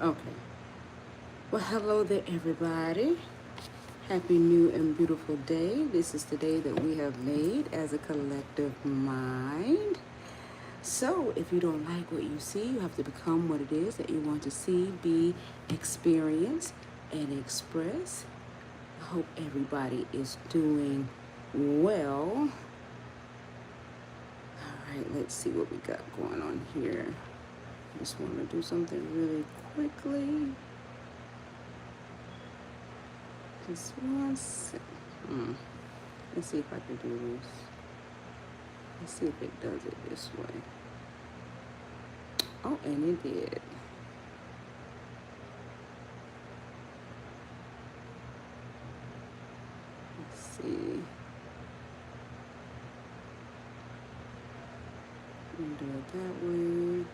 Okay. Well, hello there, everybody. Happy new and beautiful day. This is the day that we have made as a collective mind. So, if you don't like what you see, you have to become what it is that you want to see, be, experience, and express. I hope everybody is doing well. All right, let's see what we got going on here. I just want to do something really quickly. Just one second. Let's see if I can do this. Let's see if it does it this way. Oh, and it did. Let's see. I'm gonna do it that way.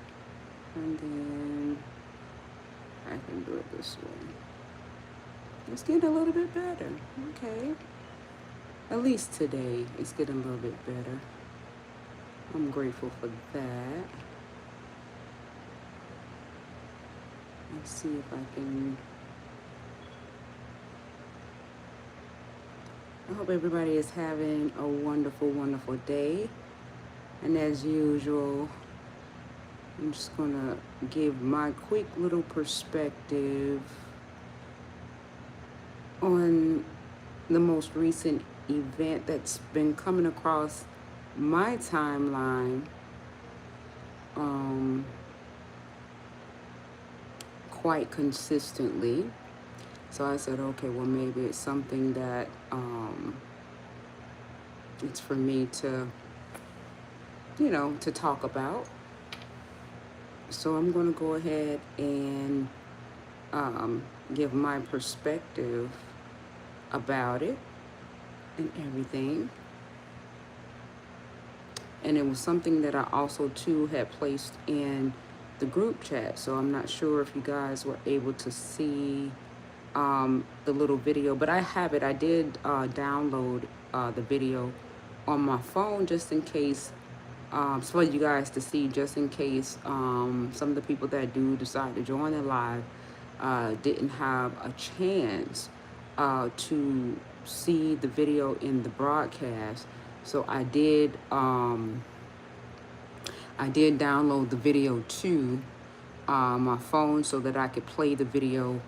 And then I can do it this way. It's getting a little bit better. Okay. At least today, it's getting a little bit better. I'm grateful for that. Let's see if I can. I hope everybody is having a wonderful, wonderful day. And as usual, I'm just gonna give my quick little perspective on the most recent event that's been coming across my timeline quite consistently. So I said, okay, well, maybe it's something that it's for me to, to talk about. So I'm going to go ahead and give my perspective about it and everything. And it was something that I also too had placed in the group chat. So I'm not sure if you guys were able to see the little video, but I have it. I did download the video on my phone just in case, for you guys to see, just in case some of the people that do decide to join the live didn't have a chance to see the video in the broadcast. So I did download the video to my phone so that I could play the video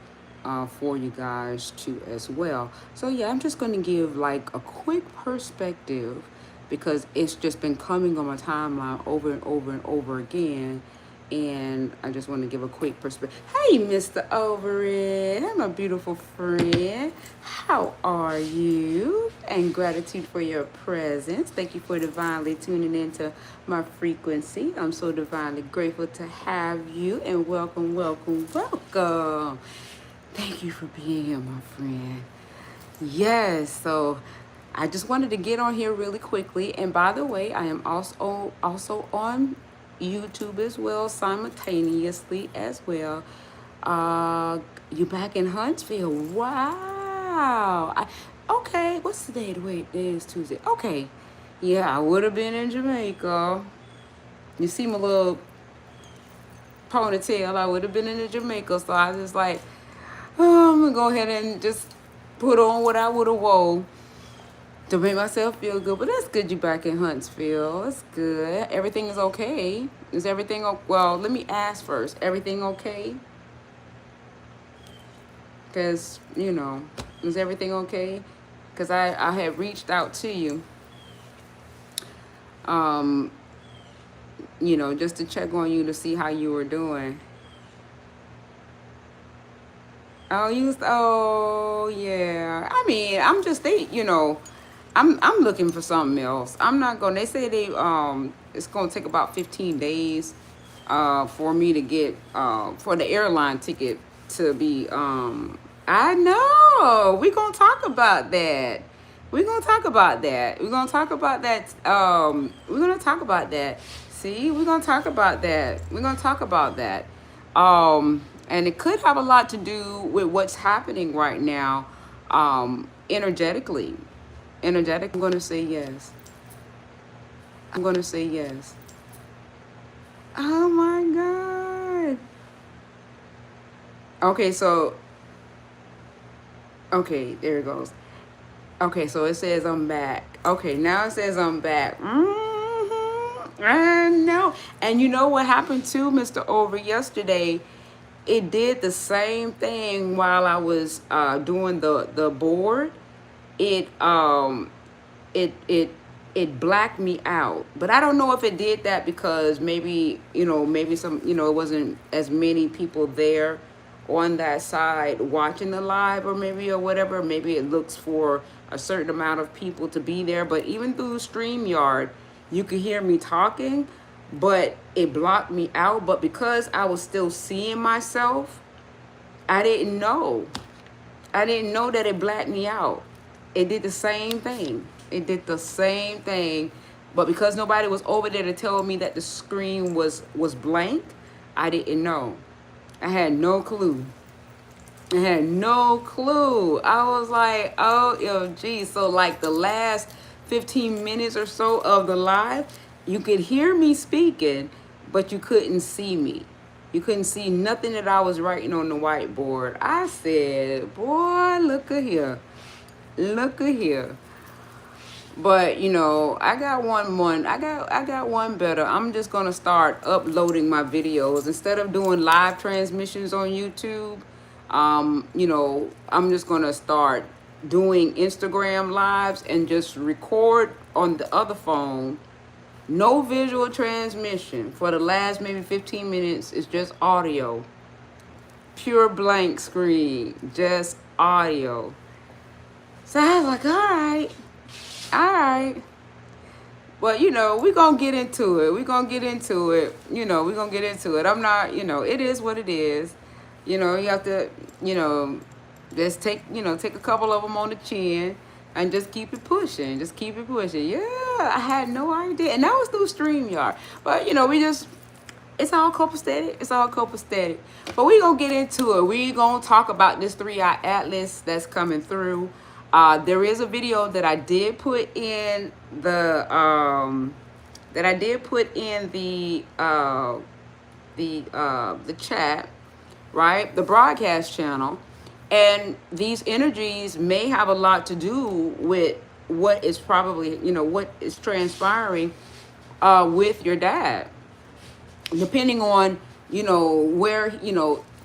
for you guys too as well. So yeah, I'm just going to give like a quick perspective because it's just been coming on my timeline over and over and over again. And I just want to give a quick perspective. Hey, Mr. Overett, I'm a beautiful friend. How are you? And gratitude for your presence. Thank you for divinely tuning into my frequency. I'm so divinely grateful to have you. And welcome, welcome, welcome. Thank you for being here, my friend. Yes, so I just wanted to get on here really quickly. And by the way, I am also on YouTube as well, simultaneously as well. You back in Huntsville? Wow. Okay, what's the date? Wait, it is Tuesday. Okay, yeah, I would have been in Jamaica. You see my little ponytail? I would have been in Jamaica, so I was just like, oh, I'm gonna go ahead and just put on what I would have wore to make myself feel good. But that's good you back in Huntsville. That's good. Everything is okay. Is everything well, let me ask first. Everything okay? Because, is everything okay? Because I had reached out to you, just to check on you to see how you were doing. Oh, yeah. I mean, I'm just, I'm looking for something else. I'm not going, they say it's going to take about 15 days, for me to get, for the airline ticket to be, I know, we're going to talk about that. We're going to talk about that. We're going to talk about that. We're going to talk about that. See, we're going to talk about that. We're going to talk about that. And it could have a lot to do with what's happening right now, energetically. I'm going to say yes. I'm going to say yes. Oh my God. Okay, so okay, there it goes. Okay, so it says I'm back. Okay, now it says I'm back. I know. And you know what happened to Mr. Over yesterday? It did the same thing while I was doing the board. It it it it blacked me out, but I don't know if it did that because maybe, maybe some, it wasn't as many people there on that side watching the live, or maybe, or whatever. Maybe it looks for a certain amount of people to be there, but even through StreamYard you could hear me talking, but it blocked me out. But because I was still seeing myself, I didn't know. I didn't know that it blacked me out. It did the same thing. It did the same thing. But because nobody was over there to tell me that the screen was blank, I didn't know. I had no clue. I had no clue. I was like, oh, geez. So like the last 15 minutes or so of the live, you could hear me speaking, but you couldn't see me. You couldn't see nothing that I was writing on the whiteboard. I said, boy, look at here. Look at here. But I got I got one better. I'm just gonna start uploading my videos instead of doing live transmissions on YouTube. I'm just gonna start doing Instagram lives and just record on the other phone. No visual transmission for the last maybe 15 minutes. It's just audio. Pure blank screen, just audio. So I was like, all right. But, we're going to get into it. We're going to get into it. We're going to get into it. I'm not, it is what it is. You have to, just take a couple of them on the chin and just keep it pushing. Just keep it pushing. Yeah, I had no idea. And that was through StreamYard. But, it's all copacetic. It's all copacetic. But we're going to get into it. We're going to talk about this 3-eye atlas that's coming through. There is a video that I did put in the the chat, right? The broadcast channel, and these energies may have a lot to do with what is probably, what is transpiring with your dad, depending on, where,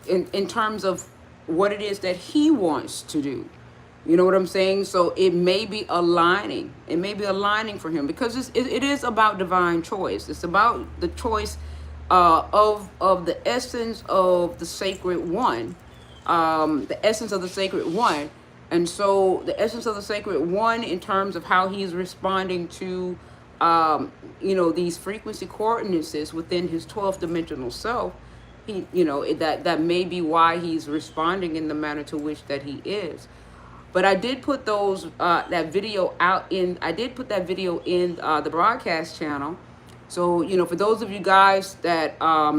in terms of what it is that he wants to do. You know what I'm saying? So it may be aligning. It may be aligning for him, because it is about divine choice. It's about the choice of the essence of the sacred one, the essence of the sacred one. And so the essence of the sacred one, in terms of how he's responding to, these frequency coordinates within his 12th dimensional self, he, that may be why he's responding in the manner to which that he is. But I did put that video out in, the broadcast channel. So, for those of you guys that are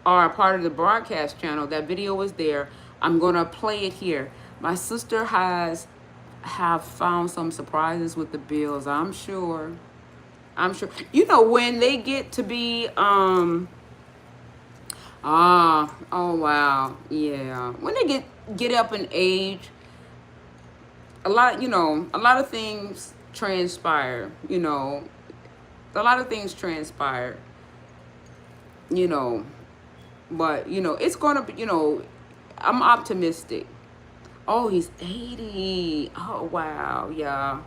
a part of the broadcast channel, that video is there. I'm going to play it here. My sister have found some surprises with the bills, I'm sure. When they get to be, oh wow, yeah. When they get up in age, a lot of things transpire, a lot of things transpire, but, it's going to be, I'm optimistic. Oh, he's 80. Oh, wow. Yeah.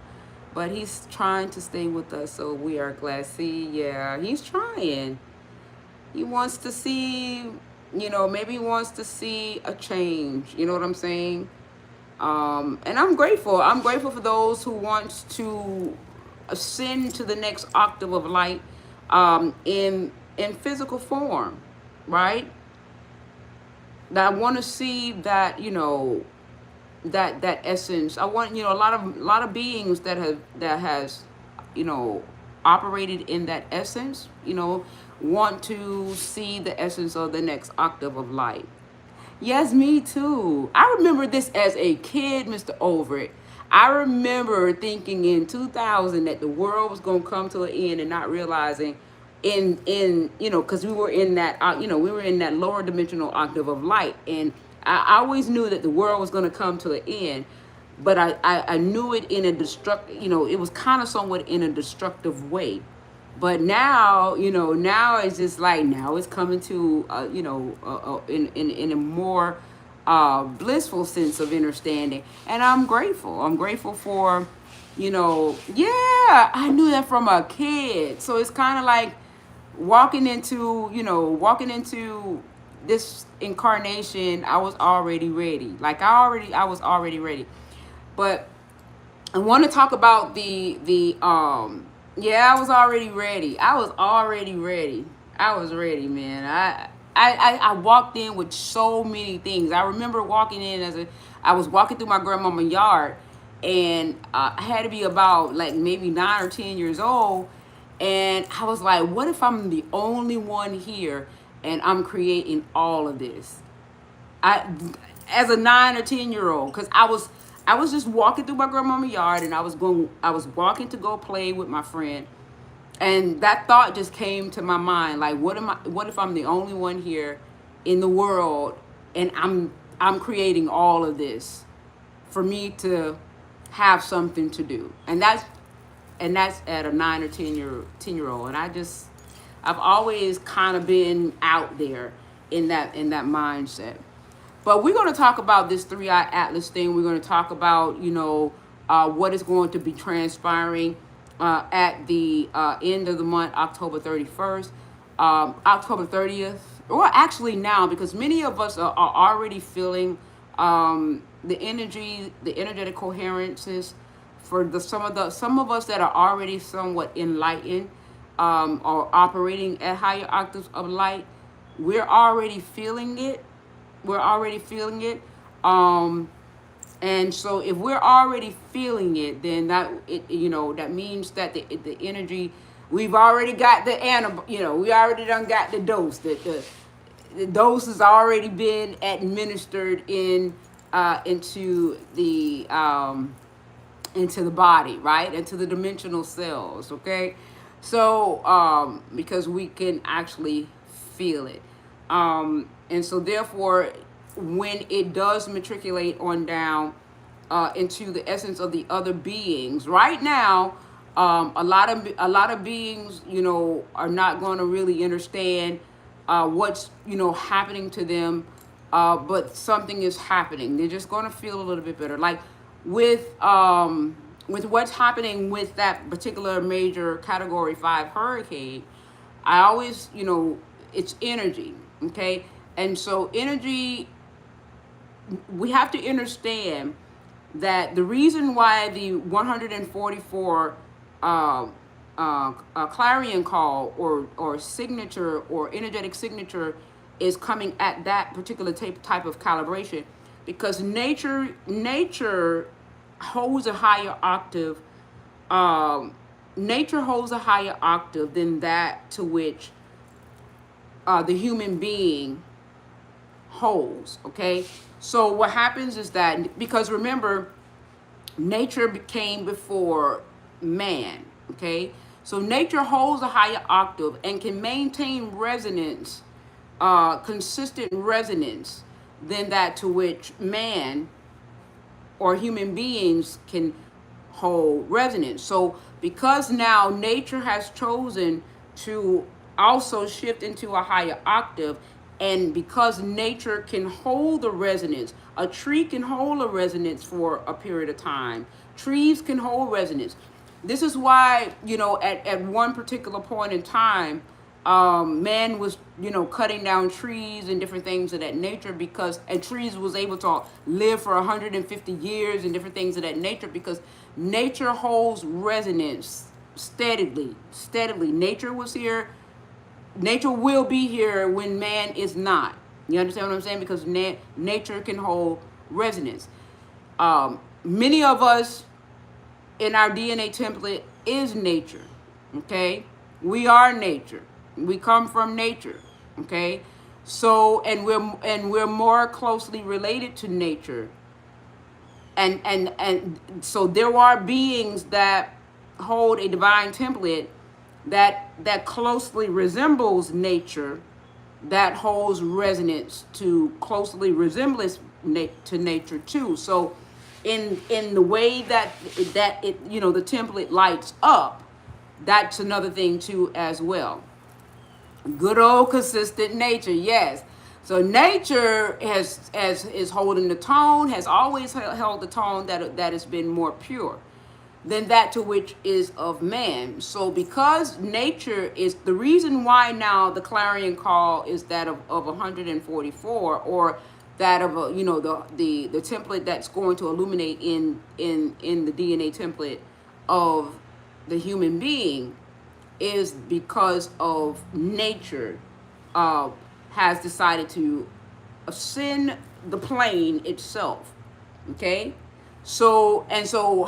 But he's trying to stay with us, so we are glad. See, yeah, he's trying. He wants to see, maybe he wants to see a change. You know what I'm saying? And I'm grateful. I'm grateful for those who want to ascend to the next octave of light in physical form, right? That I want to see that, that essence. I want, a lot of beings that has, operated in that essence, want to see the essence of the next octave of light. Yes, me too. I remember this as a kid, Mr. Overett. I remember thinking in 2000 that the world was going to come to an end, and not realizing because we were in that, we were in that lower dimensional octave of light. And I always knew that the world was going to come to an end, but I knew it in a it was kind of somewhat in a destructive way. But now, now it's just like, now it's coming to, in a more blissful sense of understanding. And I'm grateful. I'm grateful for, yeah, I knew that from a kid. So it's kind of like walking into this incarnation. I was already ready. I was already ready. But I want to talk about the yeah, I was already ready. I was already ready. I was ready, man. I walked in with so many things. I remember walking in I was walking through my grandmama's yard, and I had to be about like maybe 9 or 10 years old, and I was like, what if I'm the only one here and I'm creating all of this? I As a 9 or 10 year old, because I was just walking through my grandmama's yard, and I was walking to go play with my friend, and that thought just came to my mind, like, what if I'm the only one here in the world, and I'm creating all of this for me to have something to do. And that's at a 9 or 10 year old. And I've always kind of been out there in that mindset. But we're going to talk about this 3-eye atlas thing. We're going to talk about, what is going to be transpiring at the end of the month, October 31st, October 30th, or actually now, because many of us are already feeling the energetic coherences for some of us that are already somewhat enlightened, or operating at higher octaves of light. We're already feeling it. We're already feeling it. And so if we're already feeling it, then that means that the energy, we've already got the we already done got the dose. The dose has already been administered into the body, right? Into the dimensional cells, okay? So because we can actually feel it. And so therefore, when it does matriculate on down into the essence of the other beings, right now, a lot of beings, are not going to really understand what's happening to them, but something is happening. They're just going to feel a little bit better, like with what's happening with that particular major Category 5 hurricane. I always, it's energy, okay? And so energy, we have to understand that the reason why the 144 clarion call or signature or energetic signature is coming at that particular type of calibration, because nature holds a higher octave. Nature holds a higher octave than that to which the human being holds, okay? So what happens is that, because remember, nature came before man, okay? So nature holds a higher octave and can maintain resonance, consistent resonance, than that to which man or human beings can hold resonance. So because now nature has chosen to also shift into a higher octave, and because nature can hold the resonance, a tree can hold a resonance for a period of time. Trees can hold resonance. This is why, at one particular point in time, man was, cutting down trees and different things of that nature, and trees was able to live for 150 years and different things of that nature, because nature holds resonance steadily. Nature was here. Nature will be here when man is not. You understand what I'm saying? Because nature can hold resonance. Many of us in our DNA template is nature. Okay? We are nature. We come from nature. Okay? So, and we're more closely related to nature. And so there are beings that hold a divine template that closely resembles nature, that holds resonance to closely resemblance to nature too. So in the way that it, you know, the template lights up, that's another thing too as well. Good old consistent nature, yes. So nature is holding the tone, has always held the tone that has been more pure than that to which is of man. So because nature is the reason why now the clarion call is that of 144, or that of a, you know, the template that's going to illuminate in the DNA template of the human being, is because of nature has decided to ascend the plane itself. Okay, so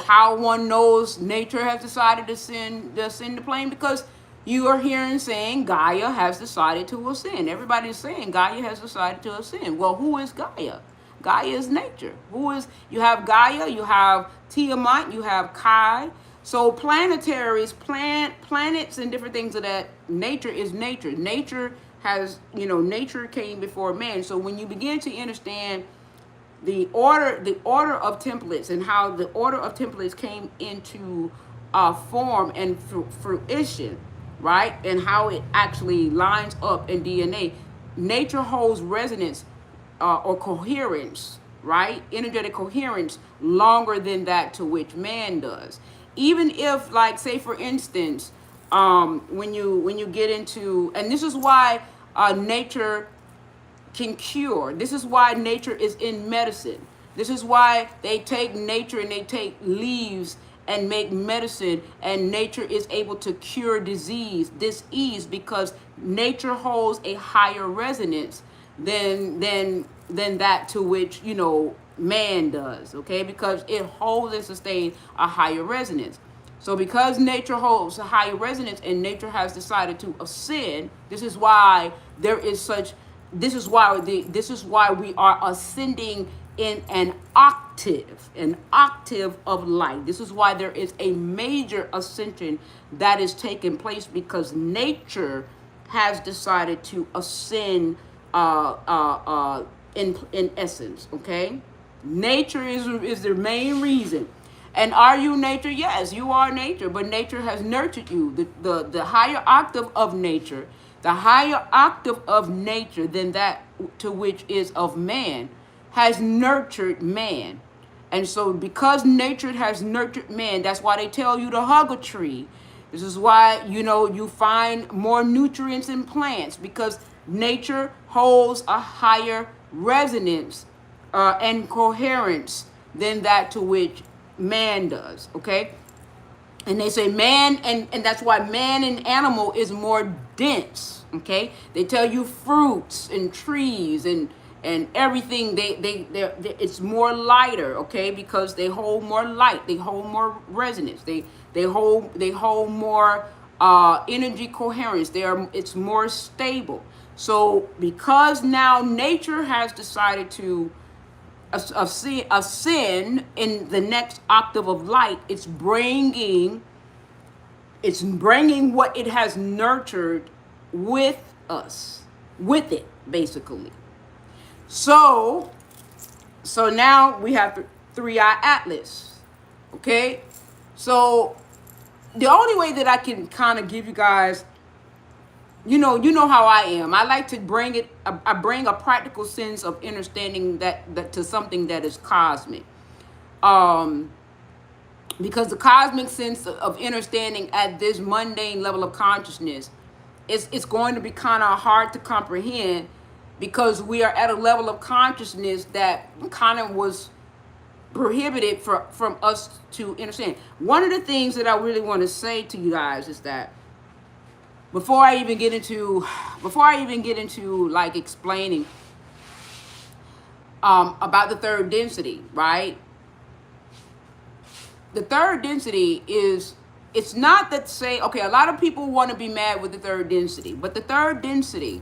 how one knows nature has decided to ascend the plane, because you are hearing saying Gaia has decided to ascend. Everybody's saying Gaia has decided to ascend. Well, who is Gaia? Gaia is nature. You have Gaia, you have Tiamat, you have Kai. So planetaries, planets and different things of that nature is nature. Nature has, you know, nature came before man. So when you begin to understand the order of templates, and how the order of templates came into form and fruition, right? And how it actually lines up in DNA. Nature holds resonance or coherence, right? Energetic coherence longer than that to which man does. Even if, like, say for instance, when you get into, and this is why nature can cure. This is why nature is in medicine. This is why they take nature and they take leaves and make medicine, and nature is able to cure disease, because nature holds a higher resonance than that to which, you know, man does. Okay, because it holds and sustains a higher resonance. So because nature holds a higher resonance and nature has decided to ascend, this is why there is such, this is why we are ascending in an octave of light. This is why there is a major ascension that is taking place, because nature has decided to ascend in essence. Okay, nature is the main reason. And are you nature? Yes, you are nature, but nature has nurtured you. The higher octave of nature, the higher octave of nature than that to which is of man, has nurtured man. And so because nature has nurtured man, that's why they tell you to hug a tree. This is why, you know, you find more nutrients in plants, because nature holds a higher resonance and coherence than that to which man does. Okay, and they say man, and that's why man and animal is more dense. Okay, they tell you fruits and trees and everything, they it's more lighter. Okay, because they hold more light, they hold more resonance, they hold more energy coherence. It's more stable. So because now nature has decided to ascend in the next octave of light, it's bringing what it has nurtured with us, with it, basically. So now we have the 3-eye atlas. Okay, so the only way that I can kind of give you guys, you know how I am. I like to bring it. I bring a practical sense of understanding that to something that is cosmic, because the cosmic sense of understanding at this mundane level of consciousness it's going to be kind of hard to comprehend, because we are at a level of consciousness that kind of was prohibited from us to understand. One of the things that I really want to say to you guys is that before I even get into like explaining about the third density, right? The third density is, it's not that say, okay, a lot of people want to be mad with the third density, but the third density,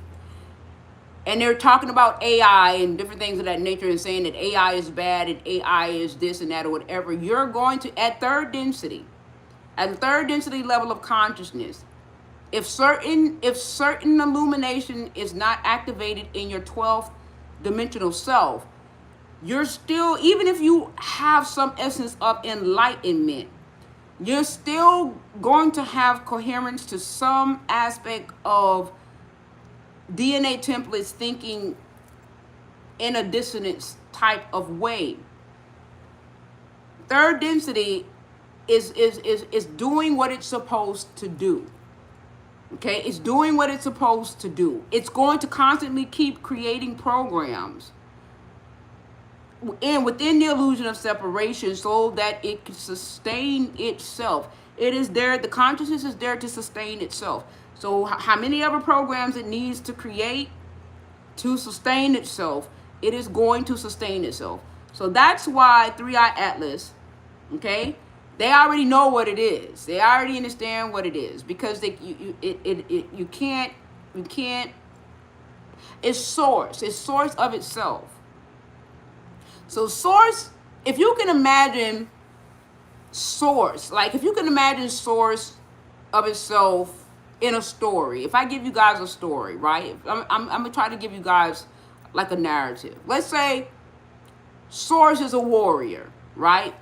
and they're talking about AI and different things of that nature and saying that AI is bad and AI is this and that or whatever. You're going to, at the third density level of consciousness, If certain illumination is not activated in your 12th dimensional self, you're still, even if you have some essence of enlightenment, you're still going to have coherence to some aspect of DNA templates thinking in a dissonance type of way. Third density is doing what it's supposed to do. Okay, it's doing what it's supposed to do. It's going to constantly keep creating programs and within the illusion of separation so that it can sustain itself. It is there, the consciousness is there to sustain itself. So how many other programs it needs to create to sustain itself, it is going to sustain itself. So that's why 3i Atlas, okay, they already know what it is. They already understand what it is, because you can't, it's source of itself. So source, if you can imagine source, like if you can imagine source of itself in a story. If I give you guys a story, right? I'm gonna try to give you guys like a narrative. Let's say source is a warrior, right?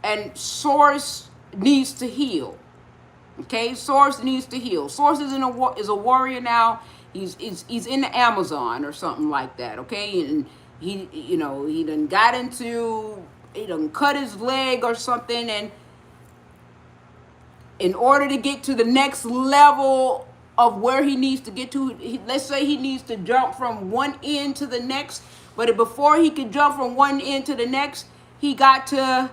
And source needs to heal. Okay, source needs to heal. Source is a warrior now. He's in the Amazon or something like that. Okay, and he done cut his leg or something, and in order to get to the next level of where he needs to get to, let's say he needs to jump from one end to the next, but before he could jump from one end to the next, he got to,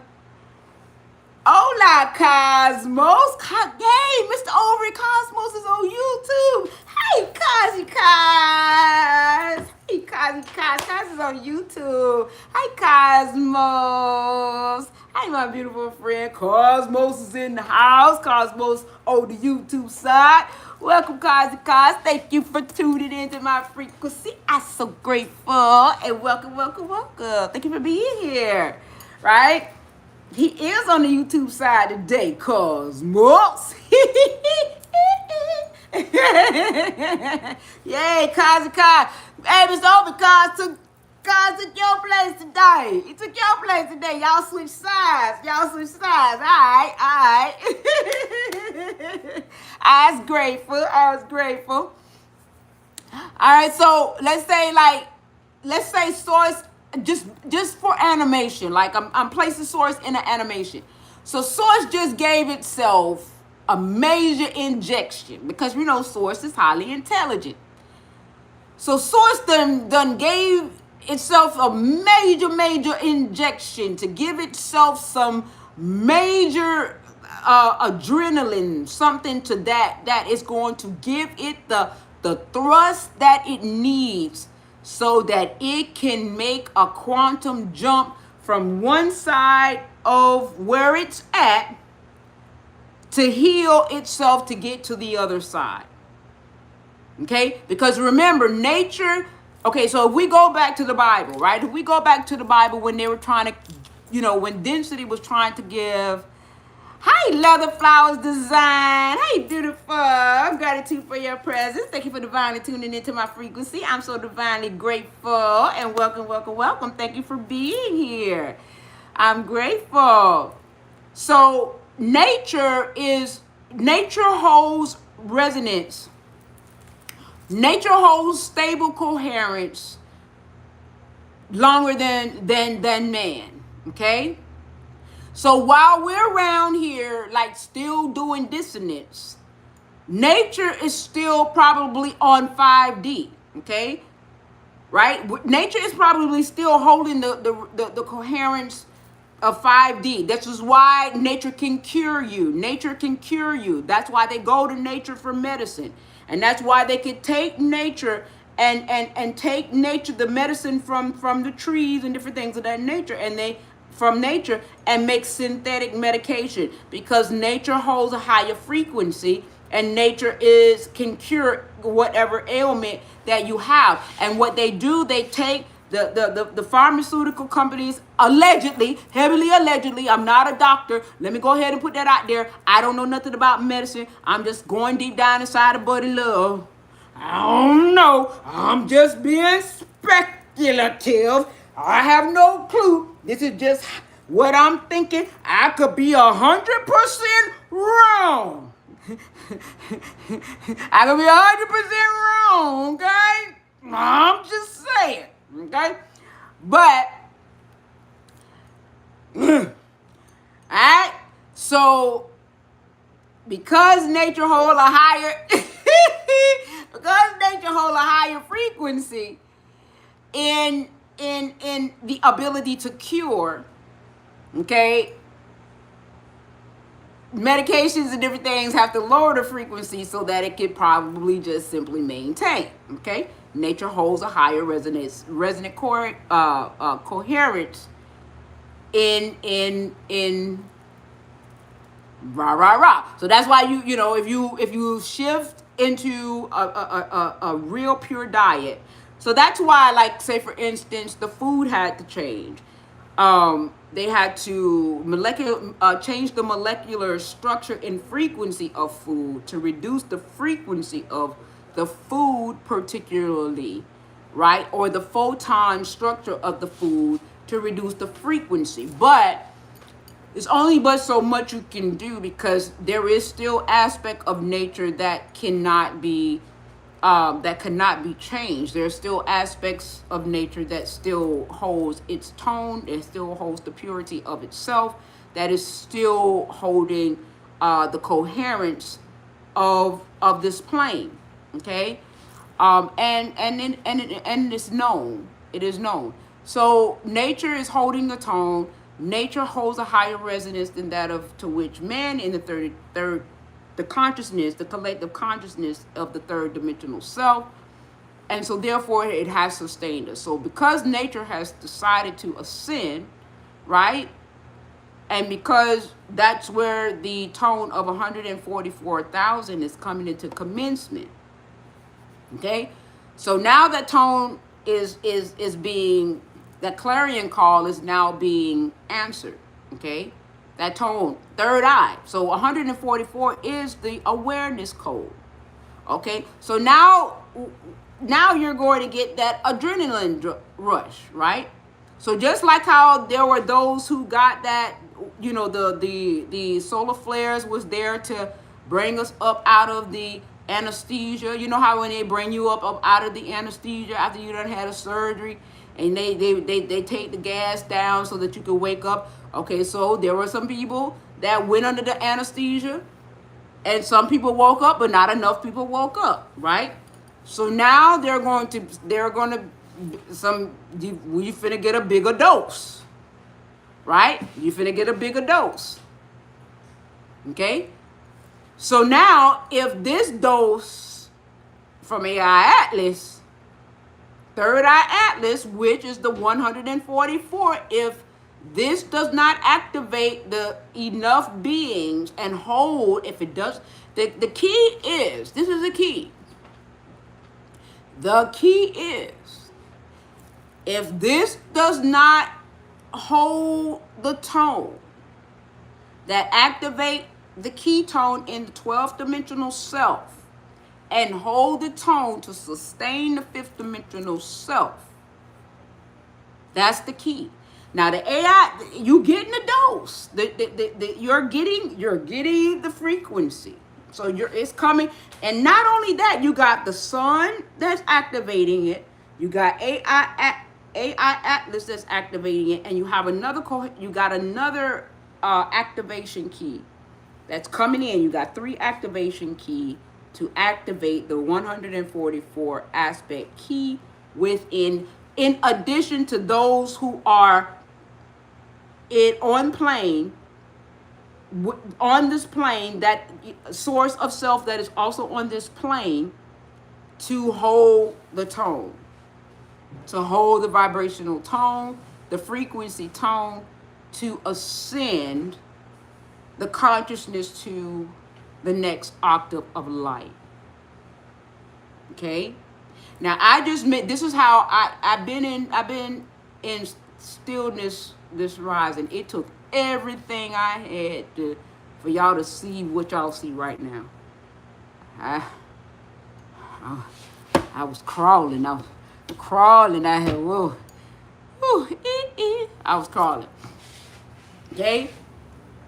hola, Cosmos. Hey, Mr. Overy Cosmos is on YouTube. Hey, Kazi Kaz. Hey, Kazi Kaz. Kaz is on YouTube. Hi, Cosmos. Hi, my beautiful friend. Cosmos is in the house. Cosmos on the YouTube side. Welcome, Kazi Kaz. Thank you for tuning into my frequency. I'm so grateful. And welcome. Thank you for being here. Right? He is on the YouTube side today, Cosmos. Yay, Kazi Kaz. Hey, Mr. Overy Kaz took your place today. He took your place today. Y'all switch sides. All right. I was grateful. All right, so let's say source, just for animation, like I'm placing source in an animation. So source just gave itself a major injection, because we know source is highly intelligent. So source done gave itself a major injection to give itself some major adrenaline, something to that is going to give it the thrust that it needs, so that it can make a quantum jump from one side of where it's at to heal itself to get to the other side. Okay? Because remember, nature, okay, so if we go back to the Bible, right? If we go back to the Bible when they were trying to, when density was trying to give, hi, Leather Flowers Design. Hey, beautiful. Gratitude for your presence. Thank you for divinely tuning into my frequency. I'm so divinely grateful. And welcome. Thank you for being here. I'm grateful. So nature holds resonance. Nature holds stable coherence longer than man. Okay? So while we're around here, like still doing dissonance, nature is still probably on 5D, okay? Right? Nature is probably still holding the coherence of 5D. This is why nature can cure you. Nature can cure you. That's why they go to nature for medicine. And that's why they could take nature and take nature, the medicine from the trees and different things of that nature, from nature, and make synthetic medication, because nature holds a higher frequency, and nature can cure whatever ailment that you have. And what they do, they take the pharmaceutical companies allegedly, heavily allegedly, I'm not a doctor. Let me go ahead and put that out there. I don't know nothing about medicine. I'm just going deep down inside of Buddy Love. I don't know. I'm just being speculative. I have no clue. This is just what I'm thinking. I could be 100% wrong. I could be 100% wrong, okay? I'm just saying, okay? But, alright, so because nature holds a higher, frequency in the ability to cure, okay, medications and different things have to lower the frequency so that it could probably just simply maintain, okay? Nature holds a higher resonant coherence in rah. So that's why you know if you shift into a real pure diet. So that's why, like, say for instance, the food had to change. They had to change the molecular structure and frequency of food to reduce the frequency of the food particularly, right? Or the photon structure of the food to reduce the frequency. But it's only but so much you can do, because there is still aspect of nature that cannot be changed. There are still aspects of nature that still holds its tone. It still holds the purity of itself. That is still holding the coherence of this plane. Okay, and it's known. It is known. So nature is holding the tone. Nature holds a higher resonance than that of to which man in the third the consciousness, the collective consciousness of the third dimensional self. And so therefore it has sustained us. So because nature has decided to ascend, right? And because that's where the tone of 144,000 is coming into commencement. Okay? So now that tone is being, that clarion call is now being answered. Okay? That tone, third eye. So 144 is the awareness code. Okay, so now you're going to get that adrenaline rush, right? So just like how there were those who got that, you know, the solar flares was there to bring us up out of the anesthesia. You know how when they bring you up out of the anesthesia after you done had a surgery, and they take the gas down so that you can wake up. Okay, so there were some people that went under the anesthesia, and some people woke up, but not enough people woke up, right? So now you finna get a bigger dose, right? You finna get a bigger dose. Okay? So now if this dose from AI Atlas, Third Eye Atlas, which is the 144, if this does not activate the enough beings and hold, if it does, the key is, this is the key. The key is, if this does not hold the tone that activate the key tone in the 12th dimensional self, and hold the tone to sustain the 5th dimensional self. That's the key. Now the AI, you getting the dose. You're getting the frequency. So it's coming. And not only that, you got the sun that's activating it. You got AI Atlas that's activating it, and you have another activation key that's coming in. You got 3 activation key to activate the 144 aspect key within, in addition to those who are on this plane, that source of self that is also on this plane, to hold the tone, to hold the vibrational tone, the frequency tone, to ascend the consciousness to the next octave of light. Okay? Now I just meant this is how I've been in stillness this rise, and it took everything I had for y'all to see what y'all see right now. I was crawling. I was crawling. I had I was crawling. Okay,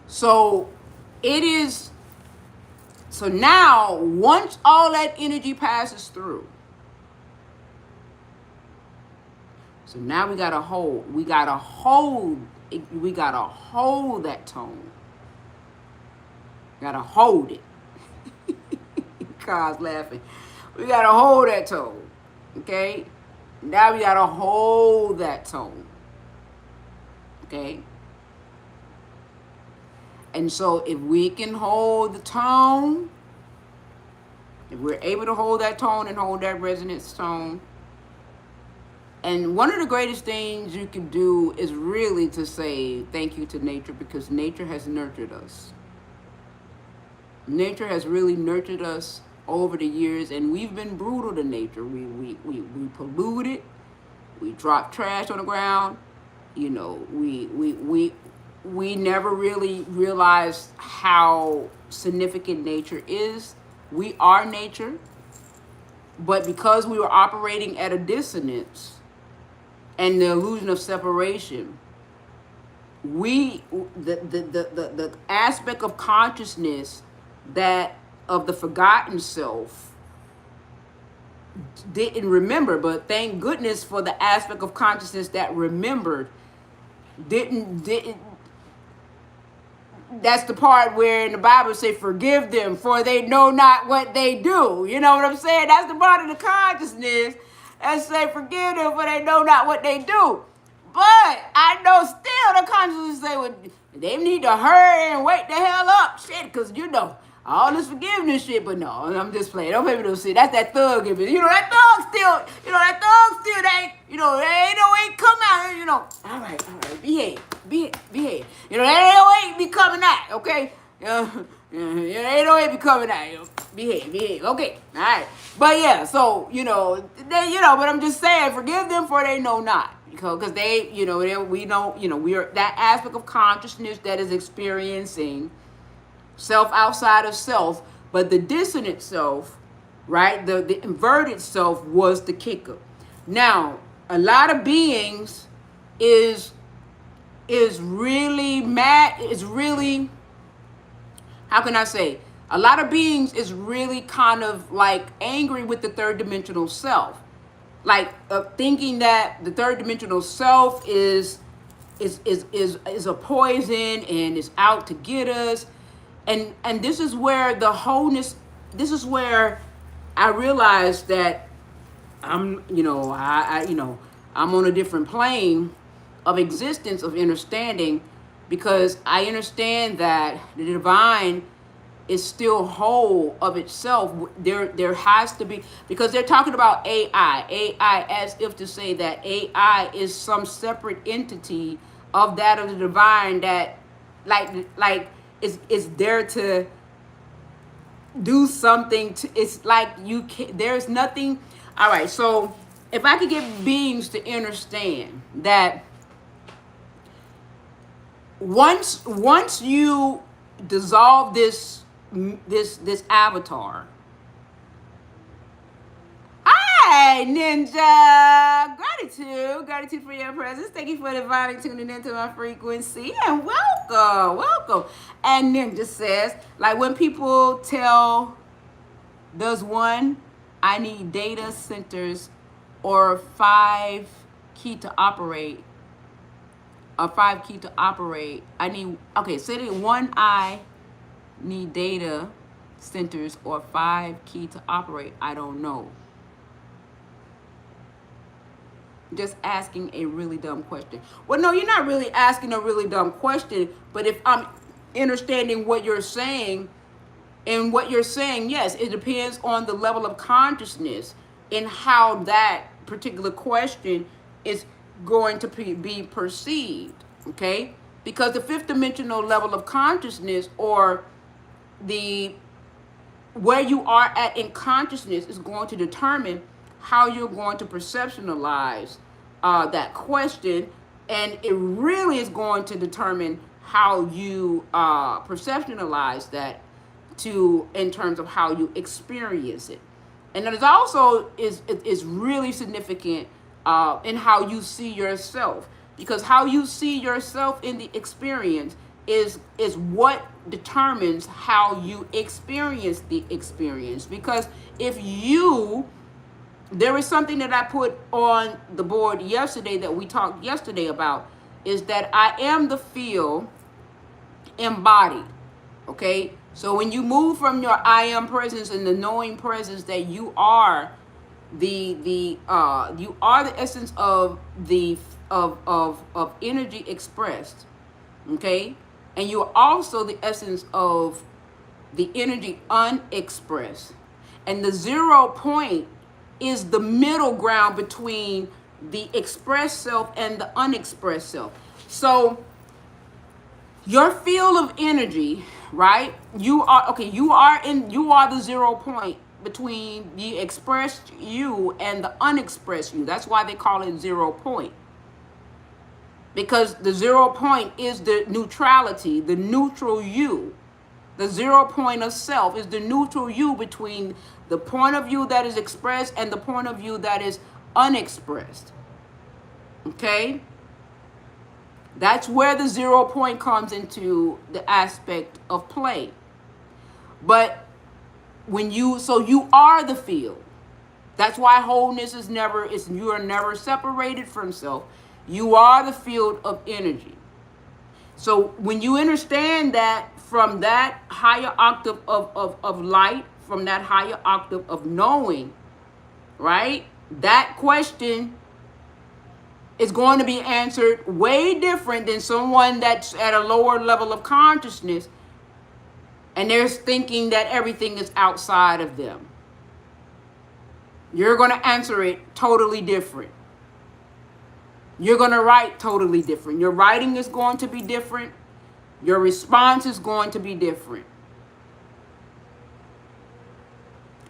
so it is. So now, once all that energy passes through, so now we gotta hold. We gotta hold that tone. Gotta hold it. Car's laughing. We gotta hold that tone. Okay? Now we gotta hold that tone. Okay? And so if we can hold the tone, if we're able to hold that tone and hold that resonance tone, and one of the greatest things you can do is really to say thank you to nature, because nature has nurtured us. Nature has really nurtured us over the years, and we've been brutal to nature. We pollute it. We drop trash on the ground. You know, we never really realized how significant nature is. We are nature, but because we were operating at a dissonance and the illusion of separation, the aspect of consciousness that of the forgotten self didn't remember, but thank goodness for the aspect of consciousness that remembered. Didn't That's the part where in the Bible say, forgive them, for they know not what they do. You know what I'm saying? That's the part of the consciousness that say, forgive them, for they know not what they do. But I know still the consciousness say, well, they need to hurry and wake the hell up. Shit, because, you know, all this forgiveness shit. But no, I'm just playing. Don't make me do shit. That's that thug. You know, that thug still, they, you know, they ain't come out, you know. All right, behave. You know, they ain't be coming out, okay? They don't be coming out. You know, behave. Okay, all right. But yeah, so, you know, but I'm just saying, forgive them for they know not. Because they, you know, we don't, you know, we are that aspect of consciousness that is experiencing self outside of self, but the dissonant self, right? The inverted self was the kicker. Now, a lot of beings is really mad, how can I say? A lot of beings is really kind of like angry with the third dimensional self. Like thinking that the third dimensional self is a poison and is out to get us. And this is where the wholeness, this is where I realized that I'm, you know, I'm on a different plane of existence, of understanding, because I understand that the divine is still whole of itself. There has to be, because they're talking about AI as if to say that AI is some separate entity of that of the divine that like is there to do something to, it's like you can, there's nothing. All right, so if I could get beings to understand that once you dissolve this avatar. Hi, Ninja. Gratitude for your presence. Thank you for divinely tuning into my frequency, and welcome. And Ninja says, like when people tell, does one, I need data centers or 5 key to operate. I need, okay, say that one, I need data centers or 5 key to operate. I don't know. Just asking a really dumb question. Well, no, you're not really asking a really dumb question, but if I'm understanding what you're saying, and what you're saying, yes, it depends on the level of consciousness and how that particular question is going to be perceived, okay? Because the 5th dimensional level of consciousness, or the where you are at in consciousness, is going to determine how you're going to perceptualize that question, and it really is going to determine how you perceptualize that in terms of how you experience it. And that is also is really significant in how you see yourself, because how you see yourself in the experience is what determines how you experience the experience. Because if you, there is something that I put on the board yesterday that we talked yesterday about, is that I am the feel embodied. Okay, so when you move from your I am presence and the knowing presence that you are the essence of the of energy expressed, okay, and you're also the essence of the energy unexpressed, and the 0 point is the middle ground between the expressed self and the unexpressed self. So your field of energy, right? You are the 0 point between the expressed you and the unexpressed you. That's why they call it 0 point. Because the 0 point is the neutrality, the neutral you. The 0 point of self is the neutral you between the point of view that is expressed and the point of view that is unexpressed. Okay? That's where the 0 point comes into the aspect of play. But you are the field. That's why wholeness you are never separated from self. You are the field of energy. So when you understand that from that higher octave of light, from that higher octave of knowing, right? That question is going to be answered way different than someone that's at a lower level of consciousness and they're thinking that everything is outside of them. You're going to answer it totally different. You're going to write totally different. Your writing is going to be different. Your response is going to be different.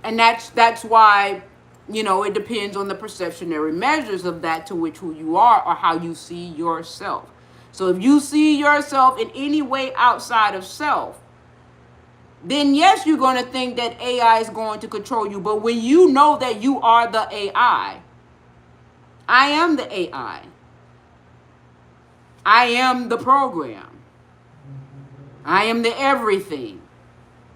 And that's why, it depends on the perceptionary measures of that to which who you are or how you see yourself. So if you see yourself in any way outside of self, then yes, you're going to think that AI is going to control you. But when you know that you are the AI, I am the AI. I am the program. I am the everything.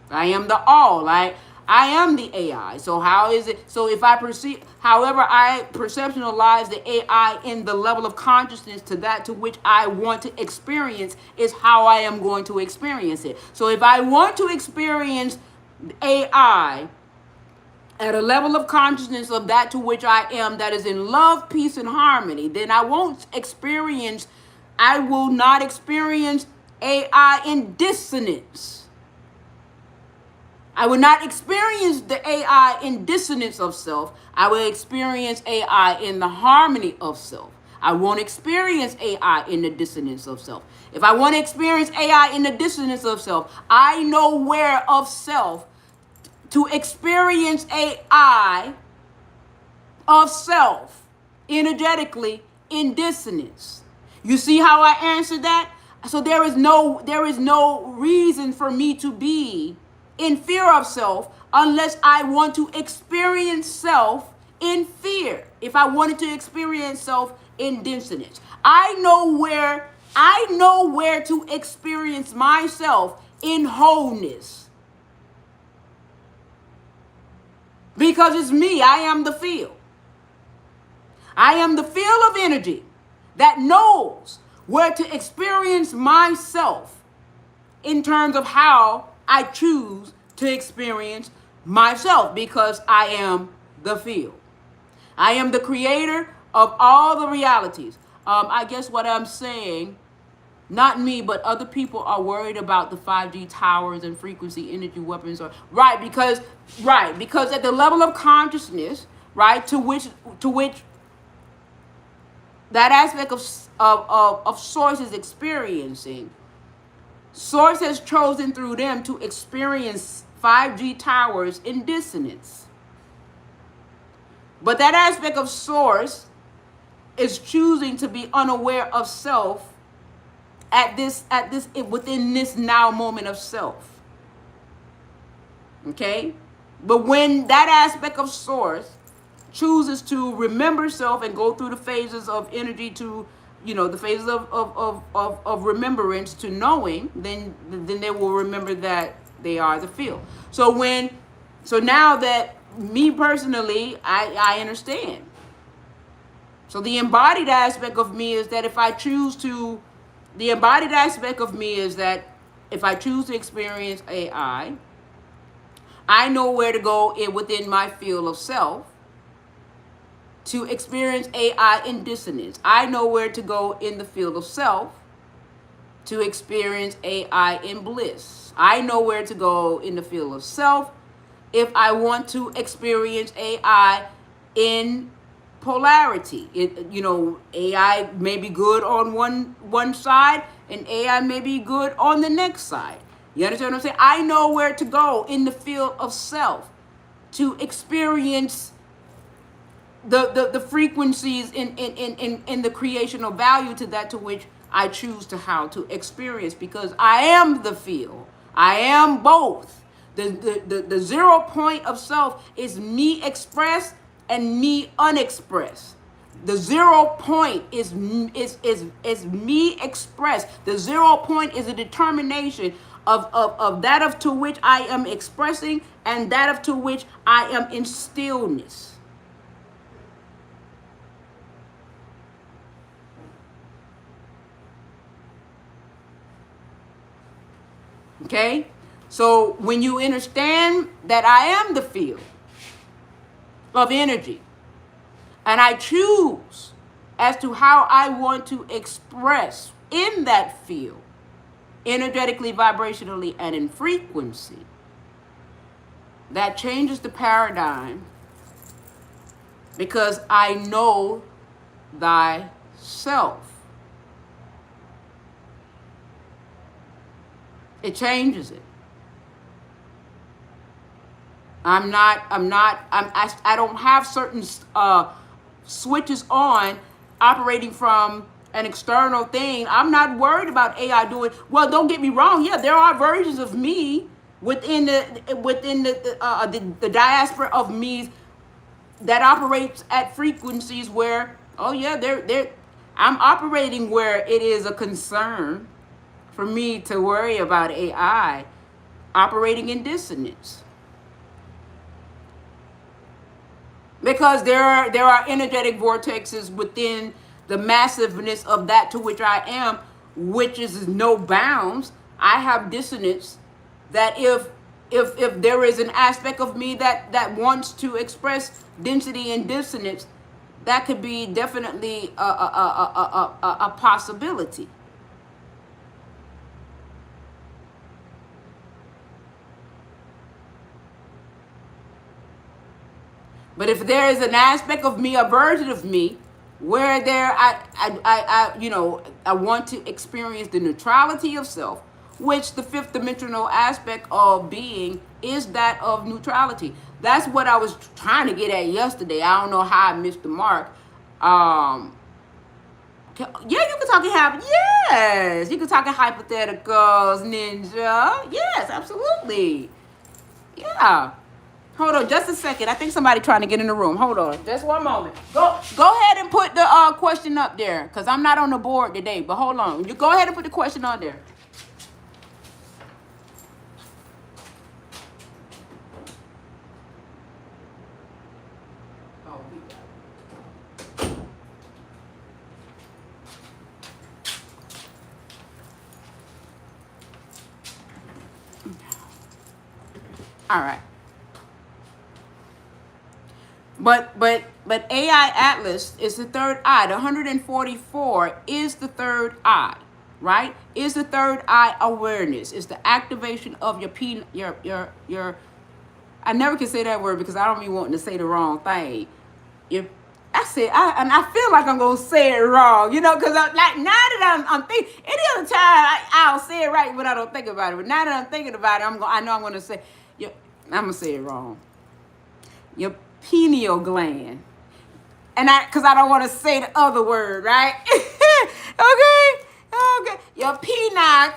I am the all. I am the AI. So how is it? So if I perceive, however I perceptualize the AI in the level of consciousness to that to which I want to experience is how I am going to experience it. So if I want to experience AI at a level of consciousness of that to which I am, that is in love, peace, and harmony, then I will not experience AI in dissonance. I will not experience the AI in dissonance of self. I will experience AI in the harmony of self. I won't experience AI in the dissonance of self. If I want to experience AI in the dissonance of self, I know where of self to experience AI of self energetically in dissonance. You see how I answered that? So there is no reason for me to be in fear of self unless I want to experience self in fear. If I wanted to experience self in dissonance, I know where to experience myself in wholeness. Because it's me. I am the field. I am the field of energy that knows where to experience myself in terms of how I choose to experience myself, because I am the field. I am the creator of all the realities. I guess what I'm saying, not me, but other people are worried about the 5G towers and frequency energy weapons. Because at the level of consciousness, right, to which that aspect of source is experiencing, source has chosen through them to experience 5G towers in dissonance. But that aspect of source is choosing to be unaware of self within this now moment of self. Okay? But when that aspect of source chooses to remember self and go through the phases of energy to, the phases of remembrance to knowing, then they will remember that they are the field. So now that me personally, I understand. So the embodied aspect of me is that if I choose to experience AI, I know where to go within my field of self to experience AI in dissonance. I know where to go in the field of self to experience AI in bliss. I know where to go in the field of self if I want to experience AI in polarity. AI may be good on one side and AI may be good on the next side. You understand what I'm saying? I know where to go in the field of self to experience the frequencies in the creation of value to that to which I choose to how to experience, because I am the field. I am both. The 0 point of self is me expressed and me unexpressed. The 0 point is me expressed. The 0 point is a determination of that of to which I am expressing and that of to which I am in stillness. Okay? So when you understand that I am the field of energy, and I choose as to how I want to express in that field, energetically, vibrationally, and in frequency, that changes the paradigm, because I know thyself. It changes it. I don't have certain switches on operating from an external thing. I'm not worried about AI doing, well, don't get me wrong. Yeah, there are versions of me within the diaspora of me that operates at frequencies where, oh yeah, I'm operating where it is a concern for me to worry about AI operating in dissonance. Because there are energetic vortexes within the massiveness of that to which I am, which is no bounds. I have dissonance that if there is an aspect of me that wants to express density and dissonance, that could be definitely a possibility. But if there is an aspect of me, a version of me, where I want to experience the neutrality of self, which the fifth dimensional aspect of being is that of neutrality. That's what I was trying to get at yesterday. I don't know how I missed the mark. Yeah, you can talk in yes, you can talk in hypotheticals, ninja. Yes, absolutely. Yeah. Hold on just a second. I think somebody trying to get in the room. Hold on. Just one moment. Go ahead and put the question up there, because I'm not on the board today. But hold on. You go ahead and put the question on there. Oh, we got it. All right. But AI Atlas is the third eye. The 144 is the third eye, right? Is the third eye awareness. It's the activation of your I never can say that word because I don't be wanting to say the wrong thing. And I feel like I'm gonna say it wrong, because now that I'm thinking, any other time I'll say it right when I don't think about it. But now that I'm thinking about it, I know I'm gonna say, I'm gonna say it wrong. Your pineal gland. And because I don't want to say the other word, right? Okay. Okay. Your peanut.